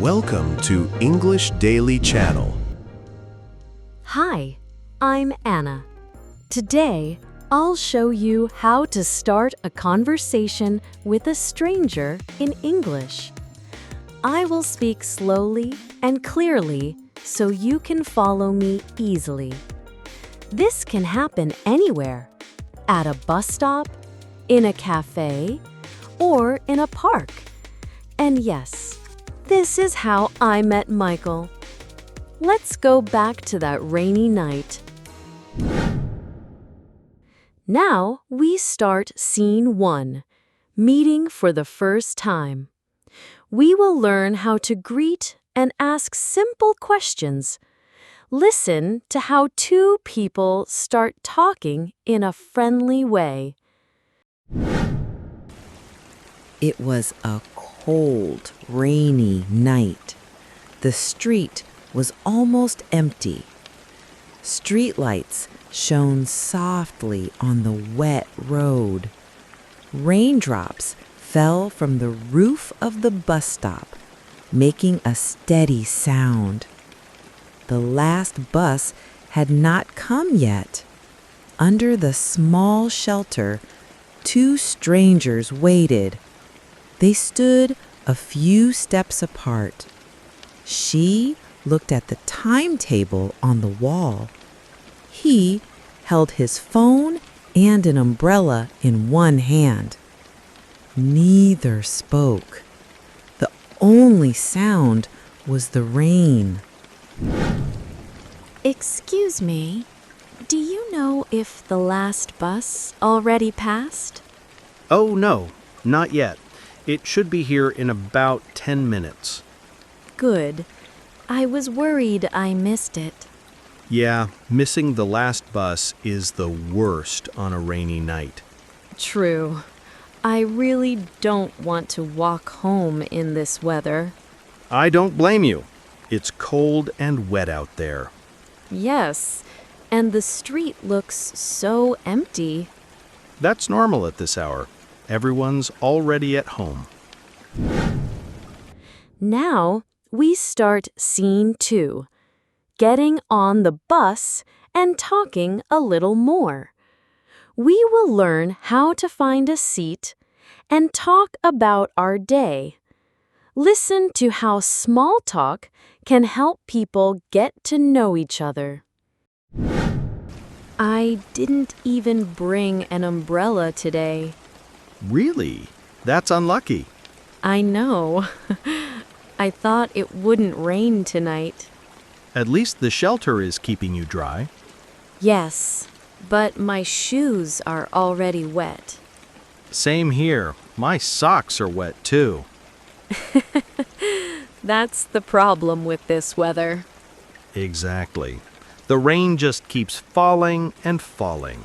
Welcome to English Daily Channel. Hi, I'm Anna. Today, I'll show you how to start a conversation with a stranger in English. I will speak slowly and clearly so you can follow me easily. This can happen anywhere, at a bus stop, in a cafe, or in a park. And yes, this is how I met Michael. Let's go back to that rainy night. Now we start scene 1, meeting for the first time. We will learn how to greet and ask simple questions. Listen to how two people start talking in a friendly way. It was a cold, rainy night. The street was almost empty. Streetlights shone softly on the wet road. Raindrops fell from the roof of the bus stop, making a steady sound. The last bus had not come yet. Under the small shelter, two strangers waited. They stood a few steps apart. She looked at the timetable on the wall. He held his phone and an umbrella in one hand. Neither spoke. The only sound was the rain. Excuse me, do you know if the last bus already passed? Oh, no, not yet. It should be here in about 10 minutes. Good. I was worried I missed it. Yeah, missing the last bus is the worst on a rainy night. True. I really don't want to walk home in this weather. I don't blame you. It's cold and wet out there. Yes, and the street looks so empty. That's normal at this hour. Everyone's already at home. Now we start scene 2, getting on the bus and talking a little more. We will learn how to find a seat and talk about our day. Listen to how small talk can help people get to know each other. I didn't even bring an umbrella today. Really? That's unlucky. I know. I thought it wouldn't rain tonight. At least the shelter is keeping you dry. Yes, but my shoes are already wet. Same here. My socks are wet too. That's the problem with this weather. Exactly. The rain just keeps falling and falling.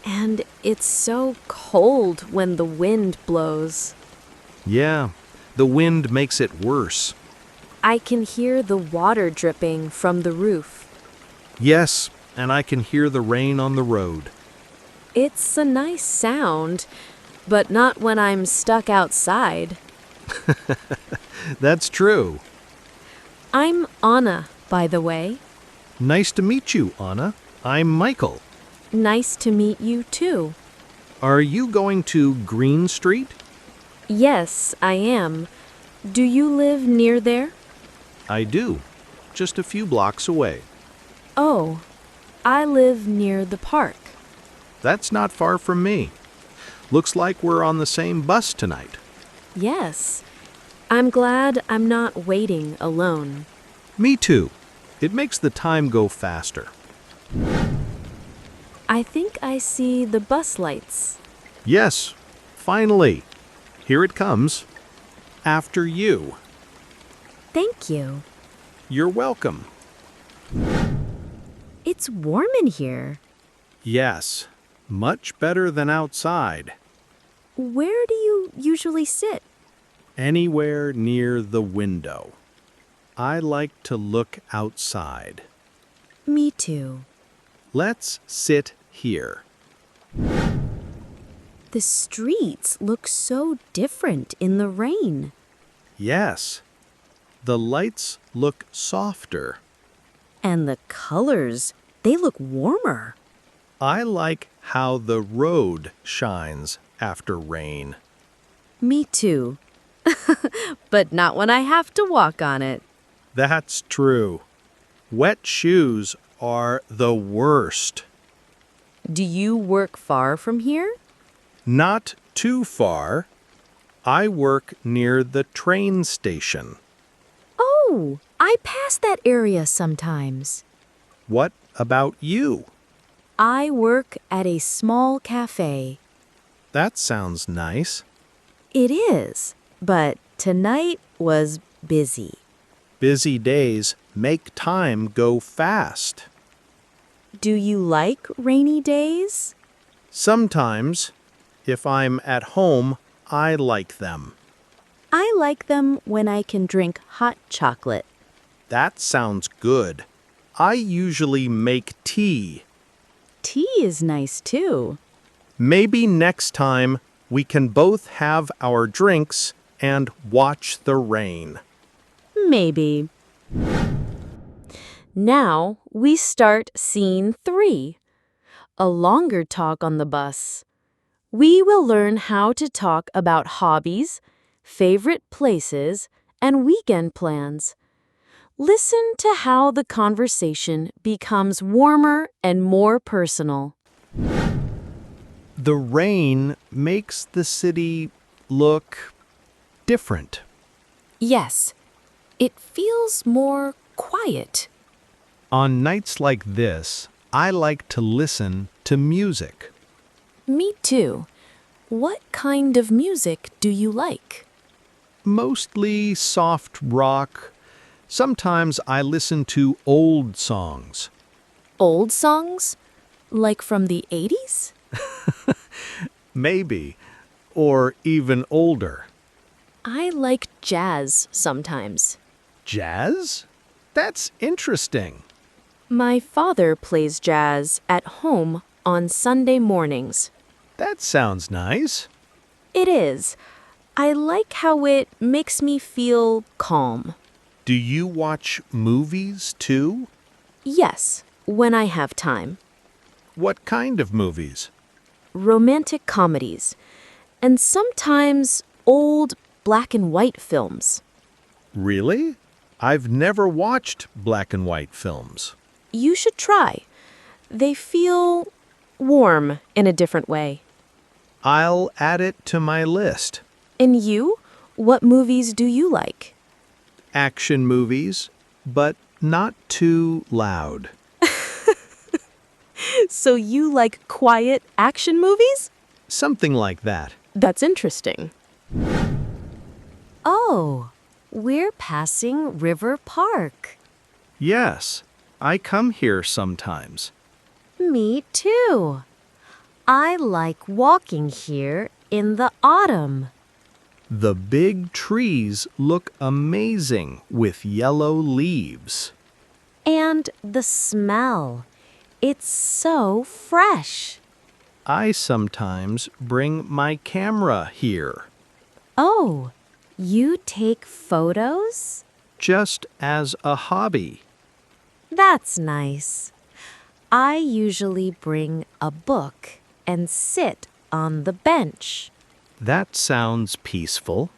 And it's so cold when the wind blows. Yeah, the wind makes it worse. I can hear the water dripping from the roof. Yes, and I can hear the rain on the road. It's a nice sound, but not when I'm stuck outside. That's true. I'm Anna, by the way. Nice to meet you, Anna. I'm Michael. Nice to meet you too. Are you going to Green Street? Yes, I am. Do you live near there? I do. Just a few blocks away. Oh, I live near the park. That's not far from me. Looks like we're on the same bus tonight. Yes. I'm glad I'm not waiting alone. Me too. It makes the time go faster. I think I see the bus lights. Yes, finally. Here it comes. After you. Thank you. You're welcome. It's warm in here. Yes, much better than outside. Where do you usually sit? Anywhere near the window. I like to look outside. Me too. Let's sit here. The streets look so different in the rain. Yes. The lights look softer. And the colors, they look warmer. I like how the road shines after rain. Me too. But not when I have to walk on it. That's true. Wet shoes are the worst. Do you work far from here? Not too far. I work near the train station. Oh, I pass that area sometimes. What about you? I work at a small cafe. That sounds nice. It is, but tonight was busy. Busy days make time go fast. Do you like rainy days? Sometimes, if I'm at home, I like them. I like them when I can drink hot chocolate. That sounds good. I usually make tea. Tea is nice too. Maybe next time we can both have our drinks and watch the rain. Maybe. Now we start scene 3. A longer talk on the bus. We will learn how to talk about hobbies, favorite places, and weekend plans. Listen to how the conversation becomes warmer and more personal. The rain makes the city look different. Yes, it feels more quiet. On nights like this, I like to listen to music. Me too. What kind of music do you like? Mostly soft rock. Sometimes I listen to old songs. Old songs? Like from the 80s? Maybe. Or even older. I like jazz sometimes. Jazz? That's interesting. My father plays jazz at home on Sunday mornings. That sounds nice. It is. I like how it makes me feel calm. Do you watch movies too? Yes, when I have time. What kind of movies? Romantic comedies. And sometimes old black and white films. Really? I've never watched black and white films. You should try. They feel warm in a different way. I'll add it to my list. And you? What movies do you like? Action movies, but not too loud. So you like quiet action movies? Something like that. That's interesting. Oh, we're passing River Park. Yes, I come here sometimes. Me too. I like walking here in the autumn. The big trees look amazing with yellow leaves. And the smell. It's so fresh. I sometimes bring my camera here, Oh, you take photos? just as a hobby. That's nice. I usually bring a book and sit on the bench. That sounds peaceful.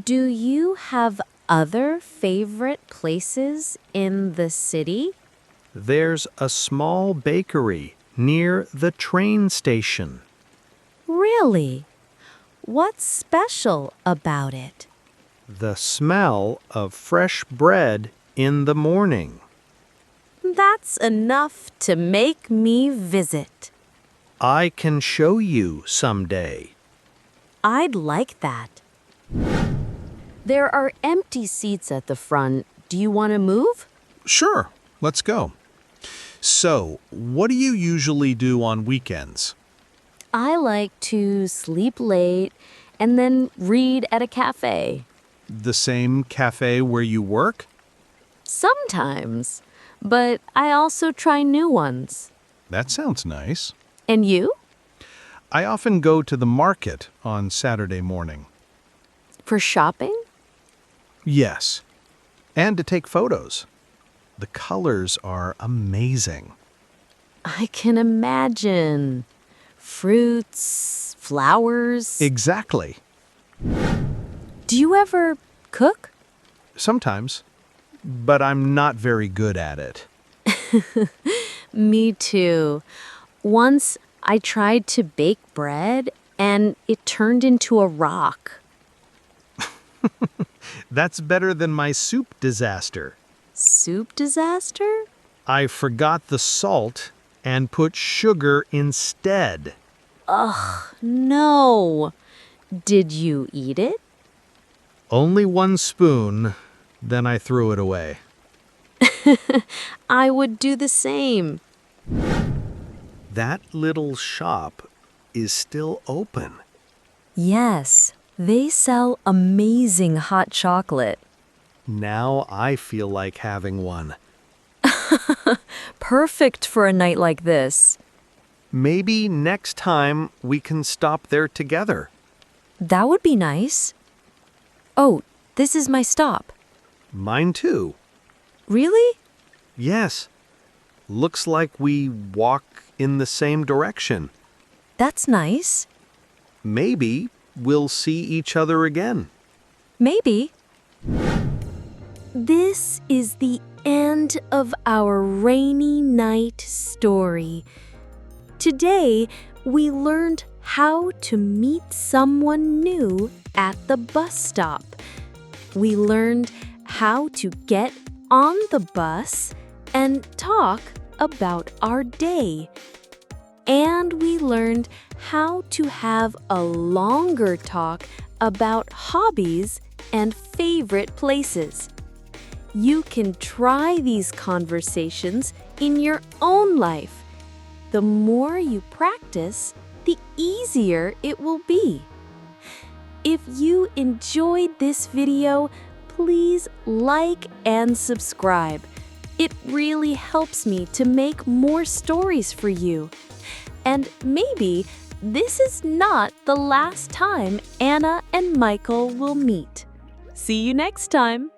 Do you have other favorite places in the city? There's a small bakery near the train station. Really? What's special about it? The smell of fresh bread in the morning. That's enough to make me visit. I can show you someday. I'd like that. There are empty seats at the front. Do you want to move? Sure, let's go. So, what do you usually do on weekends? I like to sleep late and then read at a cafe. The same cafe where you work? Sometimes, but I also try new ones. That sounds nice. And you? I often go to the market on Saturday morning. For shopping? Yes, and to take photos. The colors are amazing. I can imagine. Fruits, flowers. Exactly. Do you ever cook? Sometimes, but I'm not very good at it. Me too. Once I tried to bake bread and it turned into a rock. That's better than my soup disaster. Soup disaster? I forgot the salt and put sugar instead. No. Did you eat it? Only one spoon, then I threw it away. I would do the same. That little shop is still open. Yes, they sell amazing hot chocolate. Now I feel like having one. Perfect for a night like this. Maybe next time we can stop there together. That would be nice. Oh, this is my stop. Mine too. Really? Yes. Looks like we walk in the same direction. That's nice. Maybe we'll see each other again. Maybe. This is the end of our rainy night story. Today, we learned how to meet someone new at the bus stop. We learned how to get on the bus and talk about our day. And we learned how to have a longer talk about hobbies and favorite places. You can try these conversations in your own life. The more you practice, the easier it will be. If you enjoyed this video, please like and subscribe. It really helps me to make more stories for you. And maybe this is not the last time Anna and Michael will meet. See you next time.